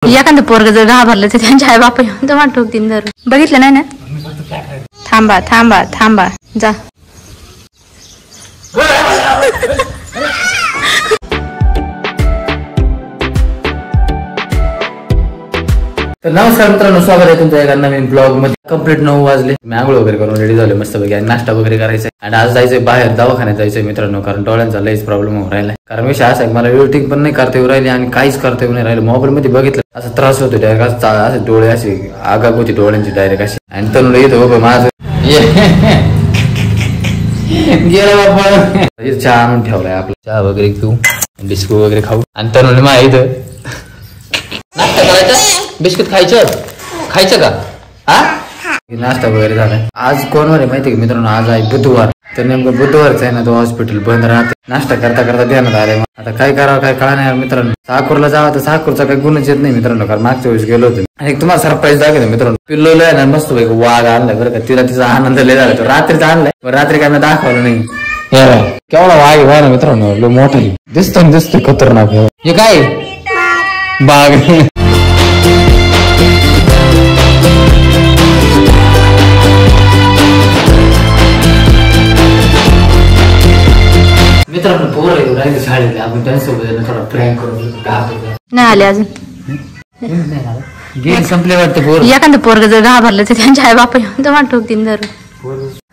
एखादं पोरग जर घाबरलं तर त्यांच्या आई बापा येऊन तर वाट ठोकतील जर बघितलं नाही ना. थांबा थांबा थांबा जा. तर नमस्कार मित्रांनो, स्वागत आहे तुमच्या एका नवीन ब्लॉग मध्ये. कंप्लीट 9 वाजले. मी आंघोळ वगैरे करून रेडी झालो मस्त पैकी आणि नाश्ता वगैरे करायचा आणि आज जायचंय बाहेर दवाखान्यात जायचंय मित्रांनो, कारण डोळ्यांचा लईच प्रॉब्लेम होऊन राहिलाय. कारण विषय असा आहे, मला एडिटिंग पण नाही करता येऊ राहिली आणि काहीच करता येऊ नाही राहिलं. मोबाईल मध्ये बघितलं असं त्रास होतो डायरेक्ट, असे डोळे असे आगाग होती डोळ्यांची डायरेक्ट अशी. आणि तनुला येतो बाबा माझं गेला बाबा. चहा आणून ठेवलाय आपला, चहा वगैरे घेऊ, बिस्कुट वगैरे खाऊ आणि तनुने माझ्या इथं नाश्ता करायचा. बिस्किट खायचं का? हा नाश्ता वगैरे झालाय. आज कोणवार आहे माहिती का मित्रांनो? आज आहे बुधवार. तर नेमकं बुधवारच आहे ना, तो हॉस्पिटल बंद राहते. नाश्ता करता करता ध्यानात आले. आता काय करावं काय कळा नाही मित्रांनो. साकूरला जावं तर साकूरचा काही गुणच येत नाही मित्रांनो, कारण मागच्या वेळेस गेलो होतो. आणि तुम्हाला सरप्राईज दाखवतो मित्रांनो. पिल्लोला आहे ना मस्त पैकी वाघ आणलाय बरं का. तिला तिचा आनंद लय झाला. तो रात्रीचा आणलाय, रात्री काय मी दाखवलं नाही. केवढा वाघ आहे ना मित्रांनो, लो मोठा दिसतो खतरनाक. हे काय बाघ. मित्रांनो पोर राहिले शाळेत, आपण त्यांच्यासोबत थोडा प्रँक करून नाही आले अजून. गेम संपले वाटतं. पोर एखादं पोरग जर घाबरलं तर त्यांच्या आई बापा येऊन तर वाट ठोकतील जर.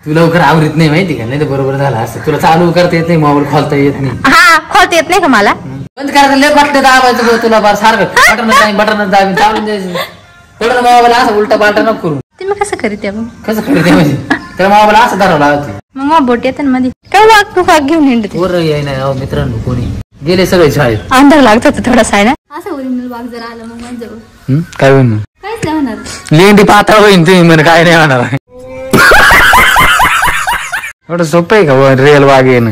तू लवकर आवरीत नाही माहिती का? नाही तर बरोबर झालं असं. तुला चालू करता येत नाही, मोबाईल खोलता येत नाही. हा खोलता येत नाही का मला? बंद करायचं लय वाटलं दाबायचं तुला बार सारखं बटन दाबी चालून द्यायचं. थोडं मोबाईल असं उलटा पालटा नको करून. तुम्ही कसं करीत कसं करीत म्हणजे त्याला मोबाईल असं धरावं लागते. मग बोट येत मध्ये काय वाघ घेऊन हिंडते. पोर याय नाही मित्रांनो, कोणी गेले सगळे शाळेत. अंधार लागत होता थोडासा आहे ना. असं ओरिजिनल वाघ जर आला मग माझ्याजवळ काय होईल? काहीच नाही होणार. लेंडी पातळ होईन तुम्ही म्हणे, काय नाही होणार. एवढं सोपं आहे का रिअल वाघ येणं?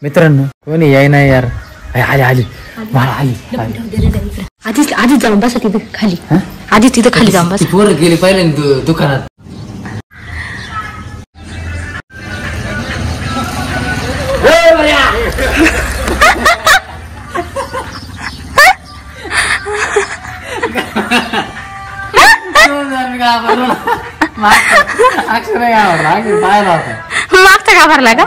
मित्रांनो कोणी याय नाही यार. आली आली आधीच जाऊन बसा तिथे खाली. आधीच तिथे खाली जाऊन बसा. पोरं गेली पाहिले दुकानात. मागचा घाबरला का?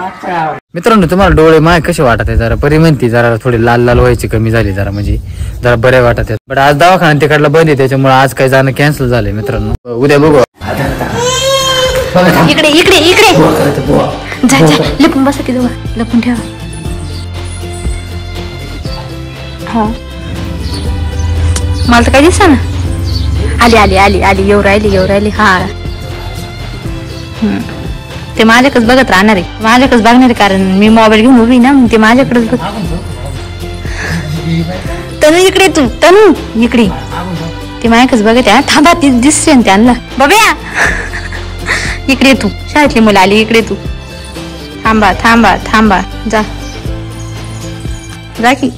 मित्रांनो तुम्हाला डोळे माय कसे वाटत आहे? जरा परी म्हणती जरा थोडी लाल लाल व्हायची कमी झाली, जरा म्हणजे जरा बरे वाटत आहेत. बट आज दवाखाना तिकडला बंद आहे, त्याच्यामुळे आज काही जाणं कॅन्सल झालंय मित्रांनो. उद्या बघू. इकडे इकडे इकडे लपून बसा की जवळ, लपून ठेवा. हो मला तर काही दिसा ना. आली आली आली आली येऊ राहिली. हा ते माझ्याकडेच बघत राहणार आहे, माझ्याकडेच बघणार आहे, कारण मी मोबाईल घेऊन उभी ना. मग ते माझ्याकडेच बघ. तनू इकडे, तनू इकडे. ते माझ्याकडेच बघत आहे. थांबा ती दिसते ना त्यांना. बघ्या इकडे तू, शाळेतली मुलं आली इकडे तू. थांबा थांबा थांबा जा की.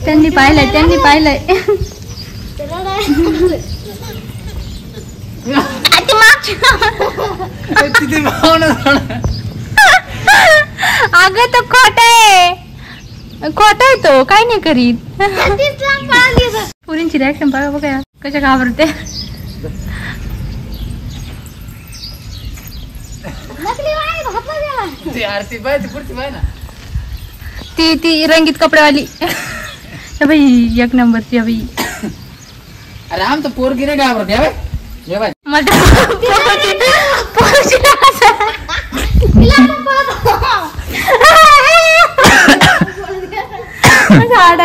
त्यांनी पाहिलंय अगं तो खोट आहे तो, काय नाही करीत. पुरींची रिॲक्शन बघा बघा कशा घाबरते. ती रंगीत कपडेवाली बाई एक नंबर ती बाई. अरे आम तर पोरगी नाही घाबरत.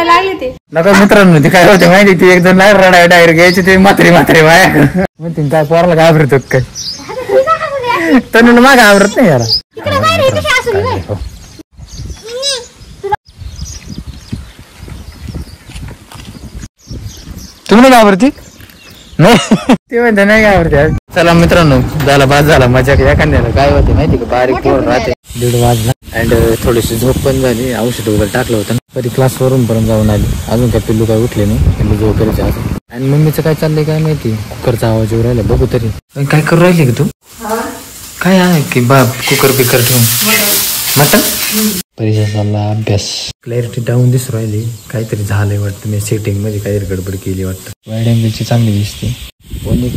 लागले ते नका मित्रांनो. ते काय होते माहिती, ती एकदम नाही रडाय डायरेक्ट घ्यायची. ते म्हातारे वाया म्हणते काय पोराला घाबरतो काय? तनुला माग घाबरत नाही यार. कांदे खाऊ. तुम्ही नाही घाबरती? नाही ते म्हणते नाही घाबरते. चला मित्रांनो, झाला बाद झाला मजा. एखाद्याला काय होते माहिती का, बारीक पोर राहते. 1:30 वाजला अँड थोडीशी झोप पण झाली. औषध वगैरे टाकलं होतं ना, कधी क्लासवरून पर्यंत जाऊन आली. अजून काय पिल्लू काय उठले नाही, पिल्लू झोप करायचे अजून. आणि मम्मीचं काय चाललंय काय माहिती, कुकरचा आवाज येऊ राहिला. बघू तरी काय करू राहिले का तू? काय आहे की बाप कुकर बिकर ठेवून मटन. परीक्षा चालला अभ्यास. क्लॅरिटी डाऊन दिसू राहिली, काहीतरी झालंय वाटतं. मी सेटिंग मध्ये काहीतरी गडबड केली वाटतं. वाईड अँगलची चांगली दिसते,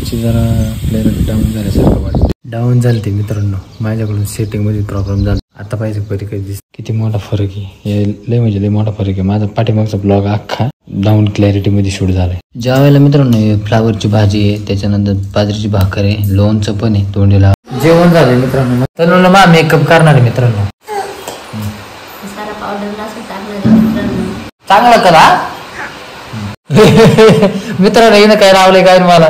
ची जरा क्लॅरिटी डाऊन झाल्यासारखं वाटतं. डाऊन झाली ती मित्रांनो, माझ्याकडून सेटिंग मध्ये प्रॉब्लेम झाला. आता पाहिजे परी कधी दिसते. किती मोठा फरक आहे, लय म्हणजे लय मोठा फरक आहे. माझा पाठीमागचा ब्लॉग अख्खा डाऊन क्लॅरिटी मध्ये शूट झालाय. ज्या वेळेला मित्रांनो फ्लावरची भाजी आहे, त्याच्यानंतर बाजरीची भाकर आहे, लोणचं पण आहे तोंडीला. जेवण झालंय मित्रांनो. तनुला मा मेकअप करणार आहे मित्रांनो. चांगला करा मित्रांनो. हिनं काय लावलंय काय मला,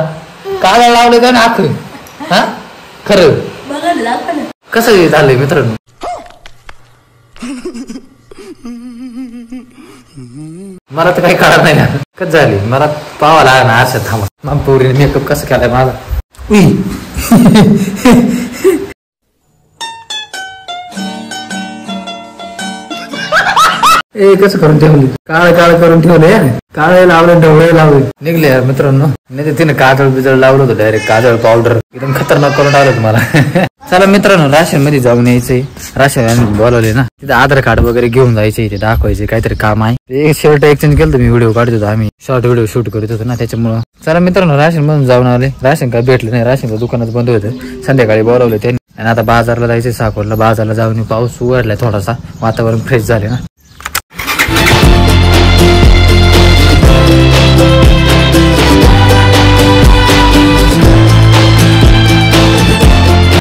काय लावलंय काय ना आख. हा खरं कसं झालंय मित्रांनो. मला तर काही कळत नाही ना कसं झाली. मला पावा लागला ना असं. थांबा मग पोरीने मेकअप कसं केलाय माझा. ए कसं करून ठेवली, काळ काळ करून ठेवले. काळे लावले, ढवळे लावले, निघले यार मित्रांनो. नाही तर तिने काजळ बिजळ लावलं होतं डायरेक्ट. काजळ पावडर एकदम खतरनाक करून टाकलं तुम्हाला. चला मित्रांनो, राशन मध्ये जाऊन यायचंय. राशन बोलवले ना, तिथे आधार कार्ड वगैरे घेऊन जायचे, ते दाखवायचे, काहीतरी काम आहे. एक शर्ट एक्सचेंज केलं मी, व्हिडिओ काढत होतो आम्ही, शॉर्ट व्हिडिओ शूट करत होतो ना, त्याच्यामुळं. चला मित्रांनो, राशन मधून जाऊन आले. राशन काय भेटलं नाही, राशन दुकानात बंद होतं. संध्याकाळी बोलवले त्यांनी. आणि आता बाजारला जायचंय, साकोरला. बाजारला जाऊन पाऊस उघडलाय थोडासा, वातावरण फ्रेश झाले ना.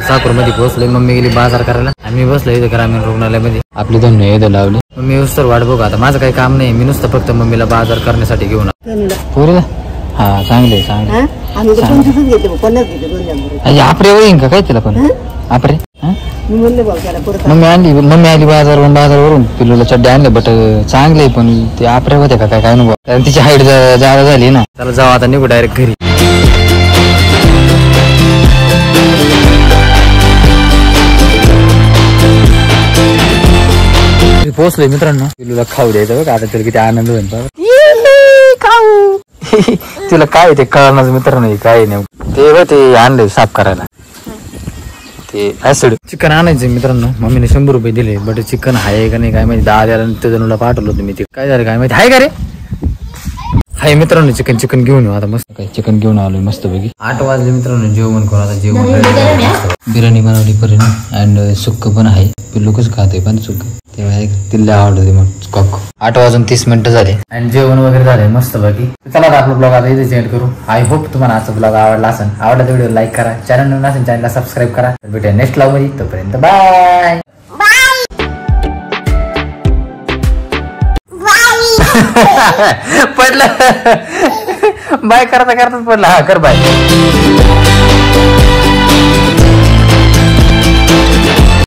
साकोर मध्ये बसलोय. मम्मी गेली बाजार करायला, आम्ही बसलो इथे ग्रामीण रुग्णालयामध्ये. आपली दोन येदं लावली. मम्मी उस्तर वाट बघू आता. माझं काही काम नाही, मी नुसतं फक्त मम्मीला बाजार करण्यासाठी घेऊन पुरीला. हा चांगले चांगले. आपरे होईन का काय तिला पण आपरे. मम्मी आली बाजारवरून पिल्लूला चड्डे आणले. बट चांगले पण ते आपरे होते का काय नको, कारण तिची हाईट जादा झाली ना. त्याला जाऊ आता, निघू डायरेक्ट घरी. पोचलोय मित्रांनो. पिल्लूला खाऊ द्यायचं बघा आता. तिला किती आनंद होईल खाऊ. तिला काय ते कळणार मित्रांनो, काय नाही. ते आणलंय साफ करायला, ते ऍसिड. चिकन आणायचं मित्रांनो. मम्मीने 100 रुपये दिले. बट चिकन आहे का नाही काय माहिती. 10 द्यायला त्याला पाठवलं होतं मी. ते काय झालं काय माहिती. आहे का रे. हाय मित्रांनो, चिकन घेऊन येऊ आता. मस्त काय चिकन घेऊन आलोय मस्त पैकी. 8 वाजले मित्रांनो. जेवण करू आता. जेवण बिर्याणी बनवली परीने अँड सुक्क पण आहे. पिल्लू कसं खाते पण सुक्क, तेव्हा तिला आवडते मग कॉक. 8 वाजून 30 मिनिटं झाले आणि जेवण वगैरे झाले मस्त बाकी. चला आता आपला ब्लॉग आता इथे एंड करू. आय होप तुम्हाला आजचा ब्लॉग आवडला असेल. आवडला तर व्हिडिओ लाईक करा. चॅनल नवीन असेल चॅनलला सबस्क्राईब करा. भेटूया नेक्स्ट ब्लॉग मध्ये. तोपर्यंत बाय. पडलं बाय करता करताच पडलं. हा कर बाय.